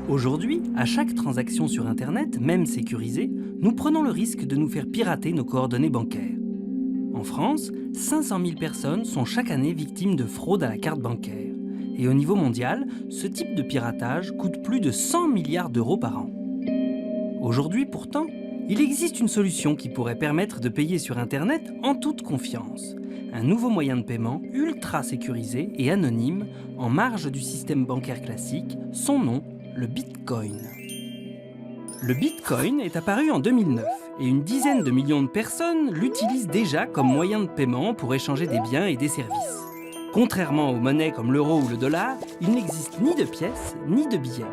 Aujourd'hui, à chaque transaction sur Internet, même sécurisée, nous prenons le risque de nous faire pirater nos coordonnées bancaires. En France, 500 000 personnes sont chaque année victimes de fraude à la carte bancaire. Et au niveau mondial, ce type de piratage coûte plus de 100 milliards d'euros par an. Aujourd'hui, pourtant, il existe une solution qui pourrait permettre de payer sur Internet en toute confiance. Un nouveau moyen de paiement ultra sécurisé et anonyme, en marge du système bancaire classique, son nom, le Bitcoin. Le Bitcoin est apparu en 2009 et une dizaine de millions de personnes l'utilisent déjà comme moyen de paiement pour échanger des biens et des services. Contrairement aux monnaies comme l'euro ou le dollar, il n'existe ni de pièces ni de billets.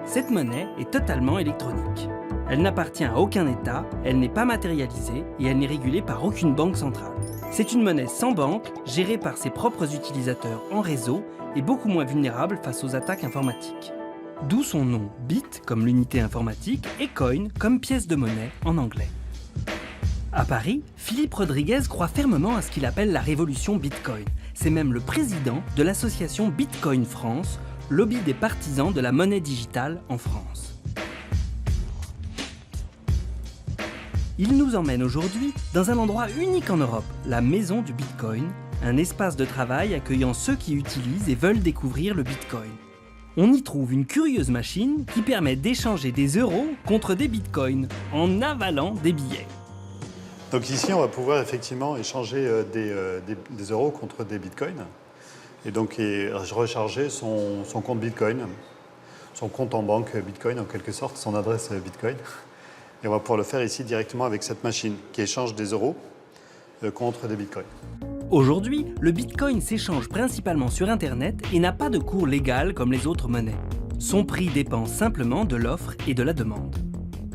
Cette monnaie est totalement électronique. Elle n'appartient à aucun État, elle n'est pas matérialisée et elle n'est régulée par aucune banque centrale. C'est une monnaie sans banque, gérée par ses propres utilisateurs en réseau et beaucoup moins vulnérable face aux attaques informatiques. D'où son nom, bit comme l'unité informatique et coin comme pièce de monnaie en anglais. À Paris, Philippe Rodriguez croit fermement à ce qu'il appelle la révolution Bitcoin. C'est même le président de l'association Bitcoin France, lobby des partisans de la monnaie digitale en France. Il nous emmène aujourd'hui dans un endroit unique en Europe, la Maison du Bitcoin, un espace de travail accueillant ceux qui utilisent et veulent découvrir le Bitcoin. On y trouve une curieuse machine qui permet d'échanger des euros contre des bitcoins en avalant des billets. Donc ici, on va pouvoir effectivement échanger des euros contre des bitcoins et donc recharger son compte bitcoin, son compte en banque bitcoin en quelque sorte, son adresse bitcoin. Et on va pouvoir le faire ici directement avec cette machine qui échange des euros contre des bitcoins. Aujourd'hui, le Bitcoin s'échange principalement sur Internet et n'a pas de cours légal comme les autres monnaies. Son prix dépend simplement de l'offre et de la demande.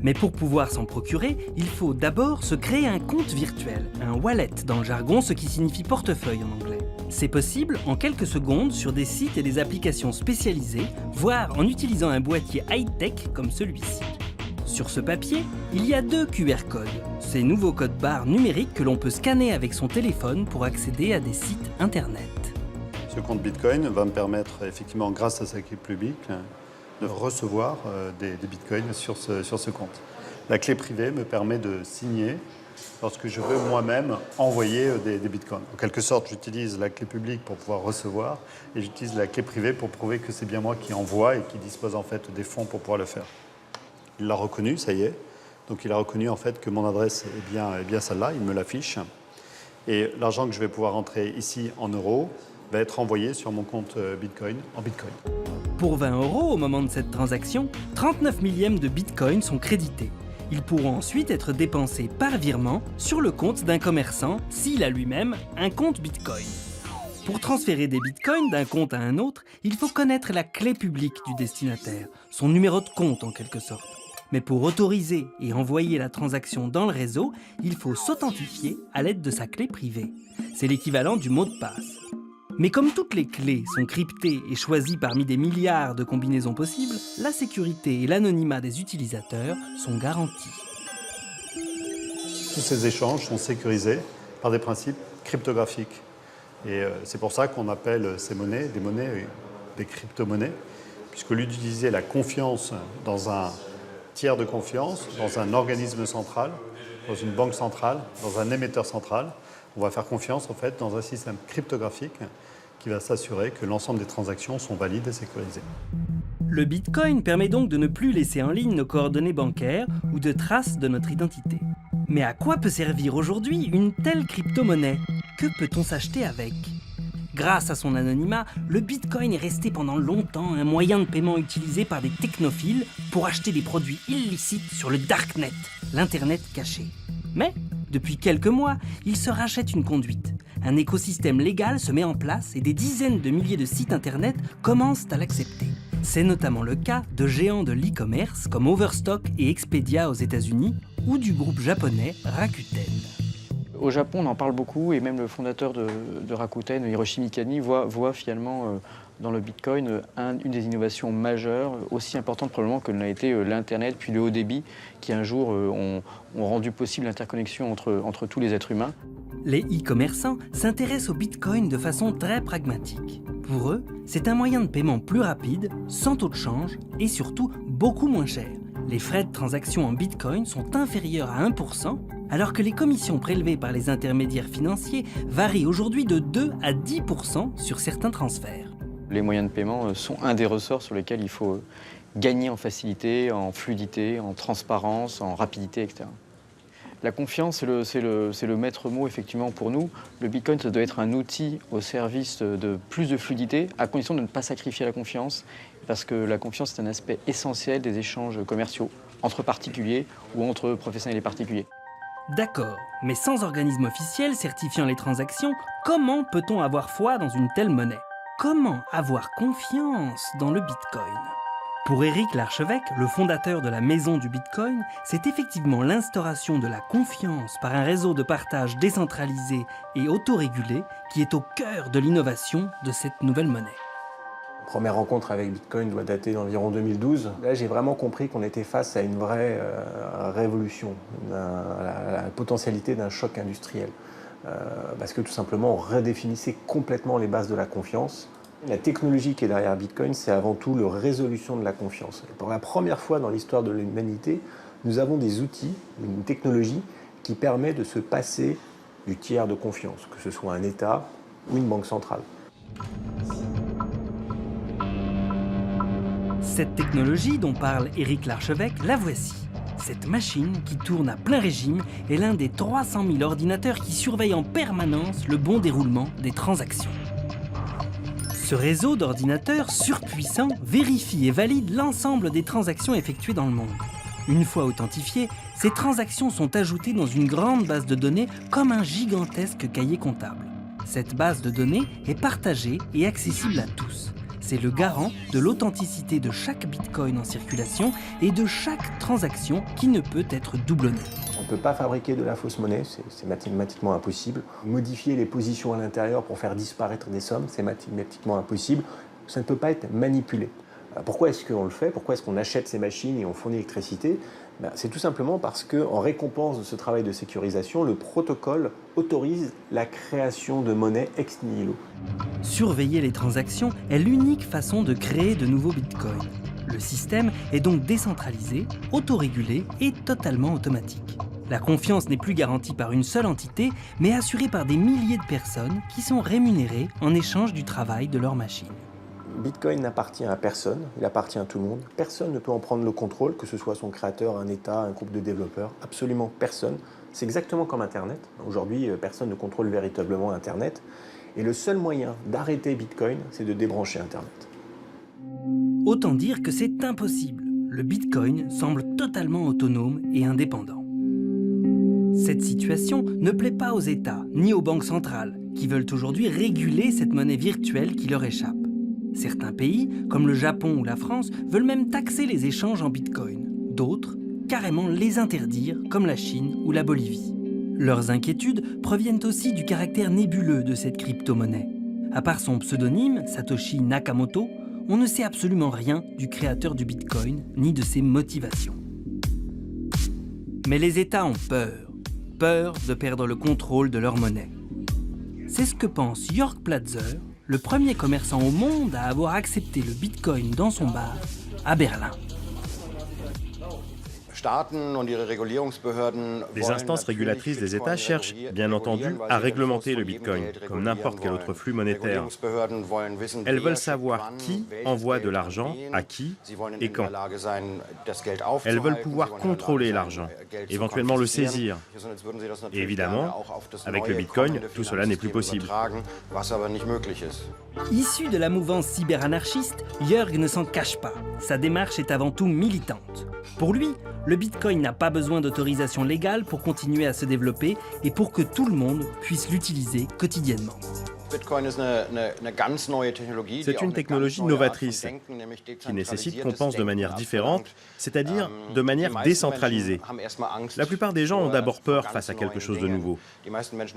Mais pour pouvoir s'en procurer, il faut d'abord se créer un compte virtuel, un wallet dans le jargon, ce qui signifie portefeuille en anglais. C'est possible en quelques secondes sur des sites et des applications spécialisées, voire en utilisant un boîtier high-tech comme celui-ci. Sur ce papier, il y a 2 QR codes, ces nouveaux codes barres numériques que l'on peut scanner avec son téléphone pour accéder à des sites internet. Ce compte Bitcoin va me permettre effectivement, grâce à sa clé publique, de recevoir des bitcoins sur ce compte. La clé privée me permet de signer lorsque je veux moi-même envoyer des bitcoins. En quelque sorte, j'utilise la clé publique pour pouvoir recevoir et j'utilise la clé privée pour prouver que c'est bien moi qui envoie et qui dispose en fait des fonds pour pouvoir le faire. Il l'a reconnu, ça y est. Donc il a reconnu en fait que mon adresse est bien celle-là, il me l'affiche. Et l'argent que je vais pouvoir rentrer ici en euros va être envoyé sur mon compte Bitcoin en Bitcoin. Pour 20 € au moment de cette transaction, 39 millièmes de Bitcoin sont crédités. Ils pourront ensuite être dépensés par virement sur le compte d'un commerçant s'il a lui-même un compte Bitcoin. Pour transférer des bitcoins d'un compte à un autre, il faut connaître la clé publique du destinataire, son numéro de compte en quelque sorte. Mais pour autoriser et envoyer la transaction dans le réseau, il faut s'authentifier à l'aide de sa clé privée. C'est l'équivalent du mot de passe. Mais comme toutes les clés sont cryptées et choisies parmi des milliards de combinaisons possibles, la sécurité et l'anonymat des utilisateurs sont garantis. Tous ces échanges sont sécurisés par des principes cryptographiques. Et c'est pour ça qu'on appelle ces monnaies des crypto-monnaies, puisque au lieu d'utiliser la confiance dans un tiers de confiance, dans un organisme central, dans une banque centrale, dans un émetteur central, on va faire confiance en fait dans un système cryptographique qui va s'assurer que l'ensemble des transactions sont valides et sécurisées. Le Bitcoin permet donc de ne plus laisser en ligne nos coordonnées bancaires ou de traces de notre identité. Mais à quoi peut servir aujourd'hui une telle crypto-monnaie? Que peut-on s'acheter avec? Grâce à son anonymat, le Bitcoin est resté pendant longtemps un moyen de paiement utilisé par des technophiles pour acheter des produits illicites sur le Darknet, l'Internet caché. Mais, depuis quelques mois, il se rachète une conduite. Un écosystème légal se met en place et des dizaines de milliers de sites Internet commencent à l'accepter. C'est notamment le cas de géants de l'e-commerce comme Overstock et Expedia aux États-Unis ou du groupe japonais Rakuten. Au Japon, on en parle beaucoup et même le fondateur de Rakuten, Hiroshi Mikami, voit finalement dans le Bitcoin une des innovations majeures, aussi importantes probablement que l'a été l'Internet puis le haut débit, qui un jour ont rendu possible l'interconnexion entre tous les êtres humains. Les e-commerçants s'intéressent au Bitcoin de façon très pragmatique. Pour eux, c'est un moyen de paiement plus rapide, sans taux de change et surtout beaucoup moins cher. Les frais de transaction en Bitcoin sont inférieurs à 1%, alors que les commissions prélevées par les intermédiaires financiers varient aujourd'hui de 2 à 10% sur certains transferts. Les moyens de paiement sont un des ressorts sur lesquels il faut gagner en facilité, en fluidité, en transparence, en rapidité, etc. La confiance, c'est le maître mot effectivement pour nous. Le Bitcoin, ça doit être un outil au service de plus de fluidité, à condition de ne pas sacrifier la confiance, parce que la confiance est un aspect essentiel des échanges commerciaux, entre particuliers ou entre professionnels et particuliers. D'accord, mais sans organisme officiel certifiant les transactions, comment peut-on avoir foi dans une telle monnaie? Comment avoir confiance dans le Bitcoin? Pour Éric Larchevêque, le fondateur de la Maison du Bitcoin, c'est effectivement l'instauration de la confiance par un réseau de partage décentralisé et autorégulé qui est au cœur de l'innovation de cette nouvelle monnaie. La première rencontre avec Bitcoin doit dater d'environ 2012. Là, j'ai vraiment compris qu'on était face à une vraie révolution, la potentialité d'un choc industriel. Parce que tout simplement, on redéfinissait complètement les bases de la confiance. La technologie qui est derrière Bitcoin, c'est avant tout la résolution de la confiance. Et pour la première fois dans l'histoire de l'humanité, nous avons des outils, une technologie qui permet de se passer du tiers de confiance, que ce soit un État ou une banque centrale. Cette technologie dont parle Éric Larchevêque, la voici. Cette machine qui tourne à plein régime est l'un des 300 000 ordinateurs qui surveillent en permanence le bon déroulement des transactions. Ce réseau d'ordinateurs surpuissants vérifie et valide l'ensemble des transactions effectuées dans le monde. Une fois authentifiées, ces transactions sont ajoutées dans une grande base de données comme un gigantesque cahier comptable. Cette base de données est partagée et accessible à tous. C'est le garant de l'authenticité de chaque Bitcoin en circulation et de chaque transaction qui ne peut être doublonnée. On ne peut pas fabriquer de la fausse monnaie, c'est mathématiquement impossible. Modifier les positions à l'intérieur pour faire disparaître des sommes, c'est mathématiquement impossible. Ça ne peut pas être manipulé. Pourquoi est-ce qu'on le fait? Pourquoi est-ce qu'on achète ces machines et on fournit l'électricité? C'est tout simplement parce qu'en récompense de ce travail de sécurisation, le protocole autorise la création de monnaie ex nihilo. Surveiller les transactions est l'unique façon de créer de nouveaux bitcoins. Le système est donc décentralisé, autorégulé et totalement automatique. La confiance n'est plus garantie par une seule entité, mais assurée par des milliers de personnes qui sont rémunérées en échange du travail de leur machine. Bitcoin n'appartient à personne, il appartient à tout le monde. Personne ne peut en prendre le contrôle, que ce soit son créateur, un État, un groupe de développeurs, absolument personne. C'est exactement comme Internet. Aujourd'hui, personne ne contrôle véritablement Internet. Et le seul moyen d'arrêter Bitcoin, c'est de débrancher Internet. Autant dire que c'est impossible. Le Bitcoin semble totalement autonome et indépendant. Cette situation ne plaît pas aux États ni aux banques centrales, qui veulent aujourd'hui réguler cette monnaie virtuelle qui leur échappe. Certains pays, comme le Japon ou la France, veulent même taxer les échanges en Bitcoin. D'autres, carrément les interdire, comme la Chine ou la Bolivie. Leurs inquiétudes proviennent aussi du caractère nébuleux de cette crypto-monnaie. À part son pseudonyme, Satoshi Nakamoto, on ne sait absolument rien du créateur du Bitcoin, ni de ses motivations. Mais les États ont peur de perdre le contrôle de leur monnaie. C'est ce que pense Jörg Platzer, le premier commerçant au monde à avoir accepté le Bitcoin dans son bar à Berlin. Les instances régulatrices des États cherchent, bien entendu, à réglementer le Bitcoin, comme n'importe quel autre flux monétaire. Elles veulent savoir qui envoie de l'argent, à qui et quand. Elles veulent pouvoir contrôler l'argent, éventuellement le saisir. Et évidemment, avec le Bitcoin, tout cela n'est plus possible. Issu de la mouvance cyberanarchiste, Jörg ne s'en cache pas. Sa démarche est avant tout militante. Pour lui, le Bitcoin n'a pas besoin d'autorisation légale pour continuer à se développer et pour que tout le monde puisse l'utiliser quotidiennement. C'est une technologie novatrice qui nécessite qu'on pense de manière différente, c'est-à-dire de manière décentralisée. La plupart des gens ont d'abord peur face à quelque chose de nouveau.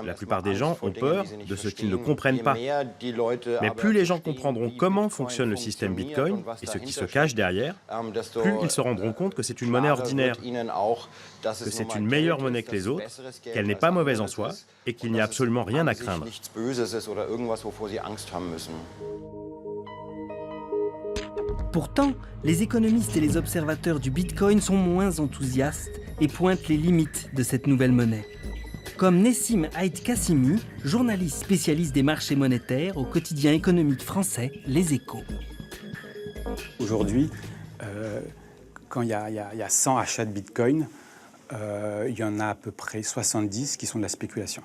La plupart des gens ont peur de ce qu'ils ne comprennent pas. Mais plus les gens comprendront comment fonctionne le système Bitcoin et ce qui se cache derrière, plus ils se rendront compte que c'est une monnaie ordinaire, que c'est une meilleure monnaie que les autres, qu'elle n'est pas mauvaise en soi et qu'il n'y a absolument rien à craindre. irgendwas, wovor sie Angst haben müssen. Pourtant, les économistes et les observateurs du Bitcoin sont moins enthousiastes et pointent les limites de cette nouvelle monnaie. Comme Nessim Haït Kassimi, journaliste spécialiste des marchés monétaires au quotidien économique français Les Échos. Aujourd'hui, quand il y a 100 achats de Bitcoin, il y en a à peu près 70 qui sont de la spéculation.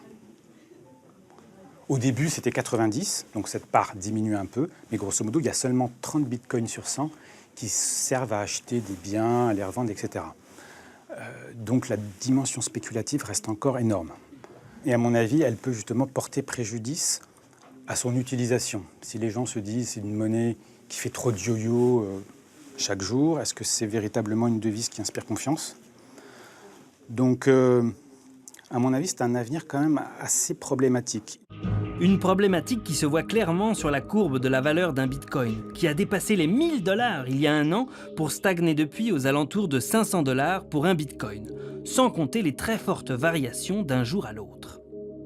Au début, c'était 90, donc cette part diminue un peu, mais grosso modo, il y a seulement 30 bitcoins sur 100 qui servent à acheter des biens, à les revendre, etc. Donc la dimension spéculative reste encore énorme. Et à mon avis, elle peut justement porter préjudice à son utilisation. Si les gens se disent c'est une monnaie qui fait trop de yo-yo chaque jour, est-ce que c'est véritablement une devise qui inspire confiance? Donc, à mon avis, c'est un avenir quand même assez problématique. Une problématique qui se voit clairement sur la courbe de la valeur d'un bitcoin, qui a dépassé les 1000 $ il y a un an pour stagner depuis aux alentours de 500 $ pour un bitcoin, sans compter les très fortes variations d'un jour à l'autre.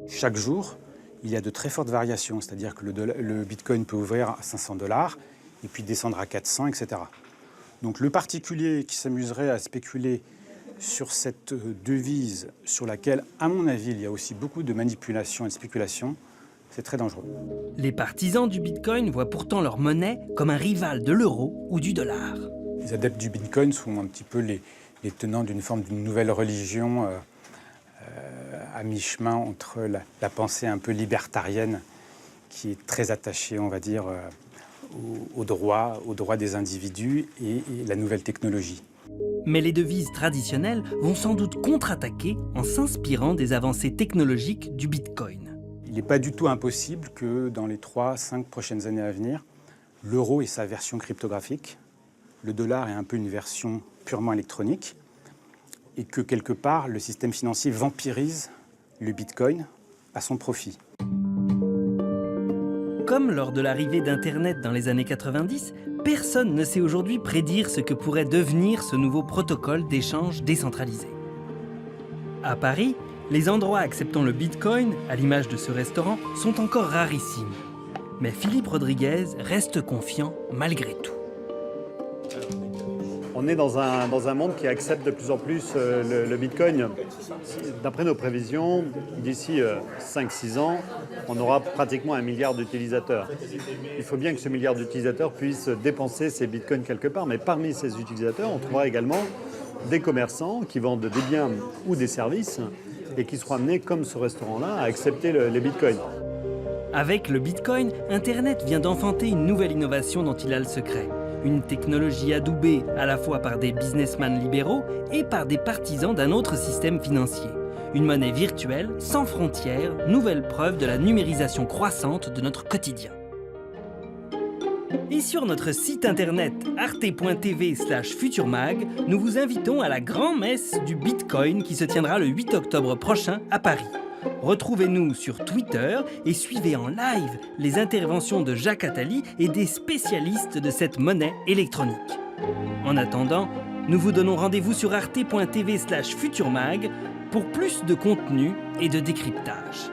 Chaque jour, il y a de très fortes variations, c'est-à-dire que le bitcoin peut ouvrir à 500 $ et puis descendre à 400, etc. Donc le particulier qui s'amuserait à spéculer sur cette devise sur laquelle, à mon avis, il y a aussi beaucoup de manipulation et de spéculation, c'est très dangereux. Les partisans du Bitcoin voient pourtant leur monnaie comme un rival de l'euro ou du dollar. Les adeptes du Bitcoin sont un petit peu les tenants d'une forme d'une nouvelle religion à mi-chemin entre la pensée un peu libertarienne qui est très attachée, on va dire, aux droits des individus et la nouvelle technologie. Mais les devises traditionnelles vont sans doute contre-attaquer en s'inspirant des avancées technologiques du Bitcoin. Il n'est pas du tout impossible que dans les 3-5 prochaines années à venir, l'euro ait sa version cryptographique, le dollar est un peu une version purement électronique, et que quelque part, le système financier vampirise le Bitcoin à son profit. Comme lors de l'arrivée d'Internet dans les années 90, personne ne sait aujourd'hui prédire ce que pourrait devenir ce nouveau protocole d'échange décentralisé. À Paris, les endroits acceptant le Bitcoin, à l'image de ce restaurant, sont encore rarissimes. Mais Philippe Rodriguez reste confiant malgré tout. On est dans un monde qui accepte de plus en plus le Bitcoin. D'après nos prévisions, d'ici 5-6 ans, on aura pratiquement 1 milliard d'utilisateurs. Il faut bien que ce milliard d'utilisateurs puisse dépenser ces Bitcoins quelque part, mais parmi ces utilisateurs, on trouvera également des commerçants qui vendent des biens ou des services et qui seront amenés, comme ce restaurant-là, à accepter les Bitcoins. Avec le Bitcoin, Internet vient d'enfanter une nouvelle innovation dont il a le secret. Une technologie adoubée à la fois par des businessmen libéraux et par des partisans d'un autre système financier. Une monnaie virtuelle, sans frontières, nouvelle preuve de la numérisation croissante de notre quotidien. Et sur notre site internet arte.tv/futurmag, nous vous invitons à la grand-messe du Bitcoin qui se tiendra le 8 octobre prochain à Paris. Retrouvez-nous sur Twitter et suivez en live les interventions de Jacques Attali et des spécialistes de cette monnaie électronique. En attendant, nous vous donnons rendez-vous sur arte.tv/futurmag pour plus de contenu et de décryptage.